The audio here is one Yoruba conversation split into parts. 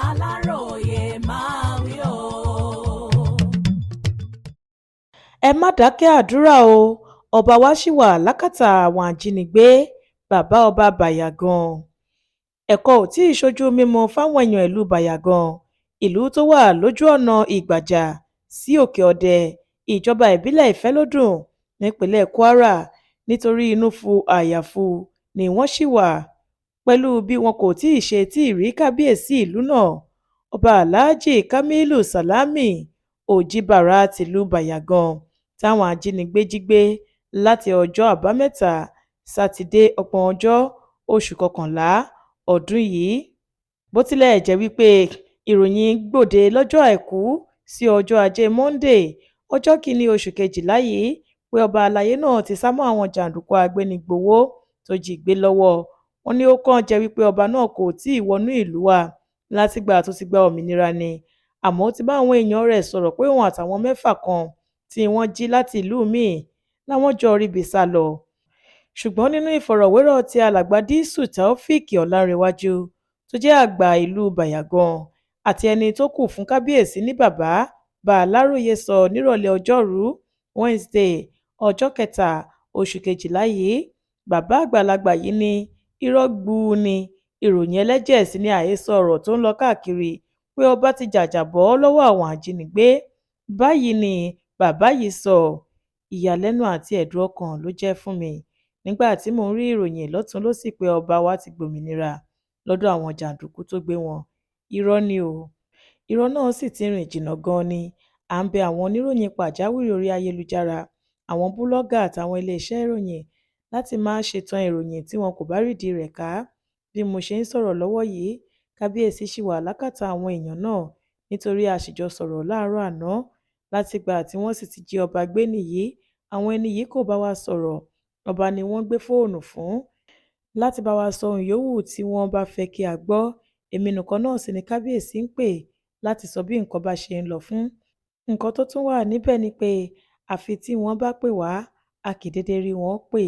Aláròye máa wí o. ẹ má dákẹ́ àdúrà o ọba wa ṣì wà lákàtà àwọn ajínigbé bàbá ọba bayagan. ẹ̀kọ́ ò tí ì ṣojú mímu fáwọn èèyàn ìlú bayagan ìlú tó wà lójú ọ̀nà ìgbàjà sí òkè-ọdẹ ìjọba ìbílẹ̀ ìfẹ́lódùn nípínlẹ̀ kwara nítorí inú fu àyàfu ni wọ́n ṣì wà pẹ̀lú bí wọn kò tí ì ṣe tí ì rí kábíyèsí ìlú náà ọba aláàjì kamilu salami òjìbára tìlú bayagan táwọn ajínigbé jí gbé láti ọjọ́ àbámẹ́ta sátidé ọgbọ̀njọ́ oṣù kọkànlá ọdún yìí bó tilẹ̀ jẹ́ wípé ìròyìn gbòde lọ́jọ́ àìkú sí ọjọ́ ajé monde ọjọ́ kìíní oṣù kejìlá yìí pé ọba àlàyé náà ti sá mọ́ àwọn jàǹdùkú agbénigbowó tó jí gbé lọ́wọ́ wọn ní ó kàn jẹ́ wípé ọba náà kò tí ì wọnú ìlú wa látìgbà tó ti gba òmìnira ni àmọ́ ó ti bá àwọn èèyàn rẹ̀ sọ̀rọ̀ pé òun àtàwọn mẹ́fà kan tí wọ́n jí láti ìlú míì làwọn jọ ríbi sá lọ ṣùgbọ́n nínú ìfọ̀rọ̀wérọ̀ tí alàgbà dísù taofeek ọlárẹ̀wájú tó jẹ́ àgbà ìlú bayagan àti ẹni tó kù fún kábíyèsí ní bàbá bá aláròye sọ nírọ̀lẹ́ ọjọ́rùú wednesday ọjọ́ kẹta oṣù kejìlá yìí bàbá àgbàlagbà yìí ní irọ́ gbuu ni ìròyìn ẹlẹ́jẹ̀ sí ní àhesọ ọ̀rọ̀ tó ń lọ káàkiri pé ọba ti jàjàbọ́ lọ́wọ́ àwọn ajínigbé báyìí ni bàbá yìí sọ ìyàlẹ́nu àti ẹ̀dùn ọkàn ló jẹ́ fún mi nígbà tí mò ń rí ìròyìn lọ́tùn lósì pé ọba wa ti gbòmìnira lọ́dọ̀ àwọn jàǹdùkú tó gbé wọn irọ́ ni o irọ́ náà sì ti rìn jìnnà gan-an ni à ń bẹ àwọn oníròyìn pàjáwìrì orí ayélujára àwọn búlọ́gà àtàwọn iléeṣẹ́ ìròyìn láti máa ṣètàn ìròyìn tí wọn kò bá rídìí rẹ̀ ká bí mo ṣe ń sọ̀rọ̀ lọ́wọ́ yìí kábíyèsí ṣì wà lákàtà àwọn èèyàn náà nítorí a sì jọ sọ̀rọ̀ láàárọ̀ àná látìgbà tí wọ́n sì ti jí ọba gbé nìyí àwọn ẹni yìí kò bá wa sọ̀rọ̀ ọba ni wọ́n gbé fóònù fún láti bá wa sọ ohun yòówù tí wọ́n bá fẹ́ kí a gbọ́ èmi nìkan náà sì ni kábíyèsí ń pè láti sọ bí nǹkan bá ṣe ń lọ fún nǹkan tó tún wà níbẹ̀ ni pé àfi tí wọ́n bá pè wá a kì í dédé rí wọn pè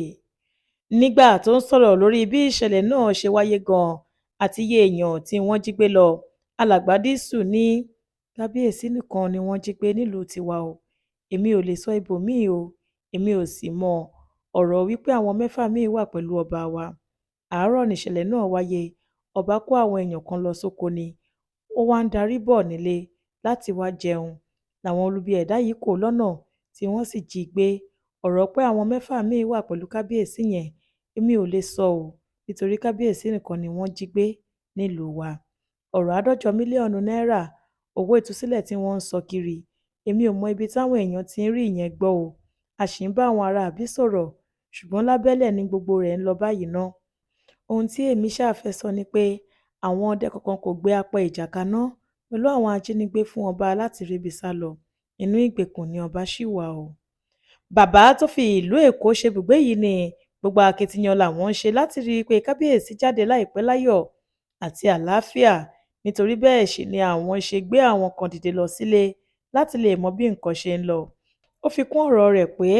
nígbà tó ń sọ̀rọ̀ lórí bí ìṣẹ̀lẹ̀ náà ṣe wáyé gan-an àti iye èèyàn tí wọ́n jí gbé lọ alàgbà dísù ní kábíyèsí nìkan ni wọ́n jí gbé nílùú tiwa o èmi ò lè sọ ibòmíì o èmi ò sì mọ ọ̀rọ̀ wípé àwọn mẹ́fà míì wà pẹ̀lú ọba wa àárọ̀ níṣẹ̀lẹ̀ náà wáyé ọba kó àwọn èèyàn kan lọ sóko ni ó wá ń darí bọ̀ nílé láti wá jẹun làwọn olubi ẹ̀dá yìí kò lọ́nà tí wọ́n sì jí gbé ọ̀rọ̀ pé àwọn mẹ́fà míì wà pẹ̀lú kábíyèsí yẹn èmi ò lè sọ ọ́ nítorí kábíyèsí nìkan ni wọ́n jí gbé nílùú wa ọ̀rọ̀ 150 mílíọ̀nù náírà owó ìtúsílẹ̀ tí wọ́n ń sọ kiri èmi ò mọ ibi táwọn èèyàn ti ń rí ìyẹn gbọ́ o a sì ń bá àwọn aráabí sọ̀rọ̀ ṣùgbọ́n lábẹ́lẹ̀ ni gbogbo rẹ̀ ń lọ báyìí ná ohun tí èmi ṣàfẹ́ sọ ni pé àwọn ọdẹ kankan kò gbé apẹ ìjà kaná pẹ̀lú àwọn ajínigbé fún ọba láti ríbi sá lọ inú ìgbèkùn ni ọba ṣì wà o bàbá tó fi ìlú èkó ṣebùgbé yìí ni gbogbo akitiyan làwọn ń ṣe láti rí i pé kábíyèsí jáde láìpẹ́ láyọ̀ àti àlàáfíà nítorí bẹ́ẹ̀ sì ni àwọn ṣe gbé àwọn kan dìde lọ sílé láti lè mọ bí nǹkan ṣe ń lọ ó fi kún ọ̀rọ̀ rẹ̀ pé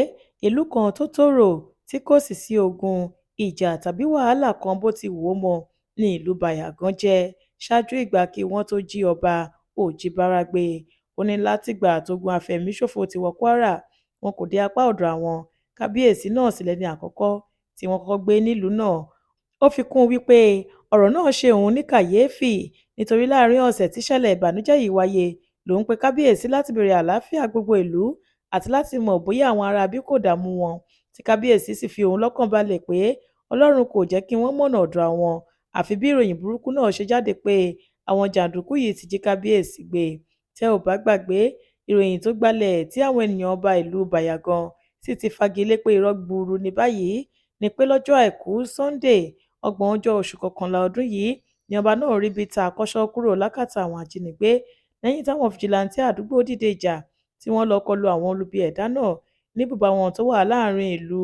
ìlú kan tó tòrò tí kò sì sí ogun ìjà tàbí wàhálà kan bó ti wù ó mọ ní ìlú bayagan jẹ́ ṣáájú ìgbà kí wọ́n tó jí ọba òjìbára gbé ó ní látìgbà tógun àfẹ̀míṣòfò ti wọ kwara wọn kò dé apá ọ̀dọ̀ àwọn kábíyèsí náà sì lẹ́ni àkọ́kọ́ tí wọ́n kọ́kọ́ gbé nílùú náà ó fi kún un wípé ọ̀rọ̀ náà ṣe òun ní kàyéfì nítorí láàrin ọ̀sẹ̀ tíṣẹ̀lẹ̀ ìbànújẹ́ yìí wáyé lòun pe kábíyèsí láti béèrè àlàáfíà gbogbo ìlú àti láti mọ̀ bóyá àwọn aráabí kò dààmú wọn tí kábíyèsí sì fi òun lọ́kàn balẹ̀ pé ọlọ́run kò jẹ́ kí wọ́n mọ̀nà ọ̀dọ̀ àwọn àfi bí ìròyìn burúkú náà ṣe jáde pé àwọn jàǹdùkú yìí ti jí kábíyèsí gbé tẹ́ ò bá gbàgbé ìròyìn tó gbalẹ̀ tí àwọn ènìyàn ọba ìlú bayagan sì ti fagilé pé irọ́ gburu ní báyìí ni pé lọ́jọ́ àìkú sunday 30 oṣù kọkànlá ọdún yìí ni ọba náà ríbi ta àkọ́ṣọ́ kúrò lákàtà àwọn ajínigbé lẹ́yìn táwọn fìjìláńtì àdúgbò dìde ìjà tí wọ́n lọ́ọ́ kọlu àwọn olubi ẹ̀dá náà níbùba wọn tó wà láàrin ìlú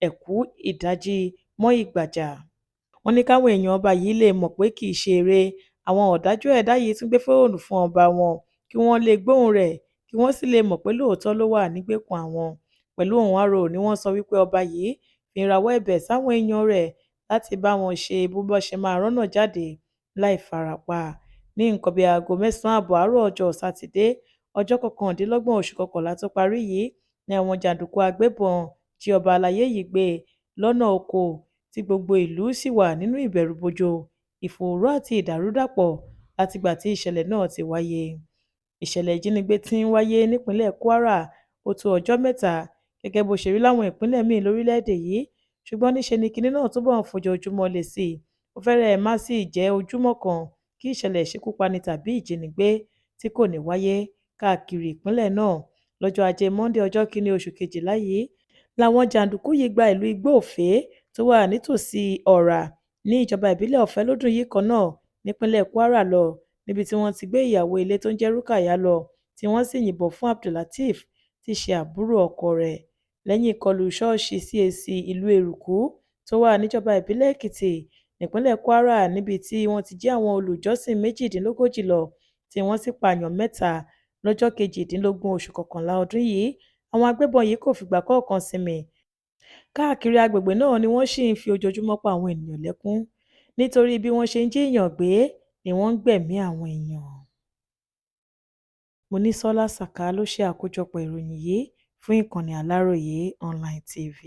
ẹ̀kú ìdájí mọ́ ìgbàjà wọ́n ní káwọn èèyàn ọba yìí lè mọ̀ pé kì í ṣe eré àwọn ọ̀dájú ẹ̀dá yìí tún gbé fóònù fún ọba wọn kí wọ́n lè gbóhùn rẹ̀ kí wọ́n sì lè mọ̀ pé lóòótọ́ ló wà nígbèkùn àwọn pẹ̀lú ohùn arò ni wọ́n sọ wípé ọba yìí fi rawọ́ ẹ̀bẹ̀ sáwọn èèyàn rẹ̀ láti bá wọn ṣe bó bá ṣe máa rọ́nà jáde láì farapa ní nǹkan bíi aago 9:30 àárọ̀ ọjọ́ sátidé ọjọ́ 29 oṣù kọkànlá tó parí yìí ni àwọn jàǹdùkú agbébọn jí ọba alayé yìí gbé lọ́nà oko tí gbogbo ìlú sì wà nínú ìbẹ̀rùbojo, ìfòòró àti ìdàrúdàpọ̀ látìgbà tí ìṣẹ̀lẹ̀ náà ti wáyé. Ìṣẹ̀lẹ̀ ìjínigbé tí ń wáyé nípínlẹ̀ Kwara ó tó ọjọ́ mẹ́ta gẹ́gẹ́ bó ṣe rí láwọn ìpínlẹ̀ míì lórílẹ̀-èdè yìí, ṣùgbọ́n níṣe ni kinní náà túbọ̀ ń fojoojúmọ́ le sí i. Ó fẹ́rẹ̀ẹ́ má sì jẹ́ ojúmọ́ kan kí ìṣẹ̀lẹ̀ ìṣekúpani tàbí ìjínigbé tí kò ní wáyé káàkiri ìpínlẹ̀ náà. Lọ́jọ́ Ajé Monde ọjọ́ 1 oṣù Kejìlá yìí làwọn jàǹdùkú yìí gba ìlú Igbó-Òfé tó wà nítòsí Ọ̀rà ní ìjọba ìbílẹ̀ Ọ̀fẹ́lódùn yìí kan náà nípínlẹ̀ Kwara lọ, níbi tí wọ́n ti gbé ìyàwó ilé tó ń jẹ́ Rúkàyà lọ tí wọ́n sì yìnbọn fún Abdulateef tí í ṣe àbúrò ọkọ rẹ̀. Lẹ́yìn ìkọlù ṣọ́ọ̀ṣì CAC ìlú Èrùkú tó wà níjọba ìbílẹ̀ Èkìtì nípínlẹ̀ Kwara níbi tí wọ́n ti jí àwọn olùjọ́sìn 38 lọ tí wọ́n sì pààyàn 3 lọ́jọ́ 18 oṣù kọkànlá ọdún yìí, àwọn agbébọn yìí kò fìgbà kọ̀ọ̀kan sinmi. Káàkiri agbègbè náà ni wọ́n sì ń fi ojoojúmọ́ pa àwọn ènìyàn lẹ́kún nítorí bí wọ́n ṣe ń jíyàn gbé ni wọ́n ń gbẹ̀mí àwọn èèyàn. Monísọ́lá Sàká ló ṣe àkójọpọ̀ ìròyìn yìí fún ìkànnì Aláròye Online TV.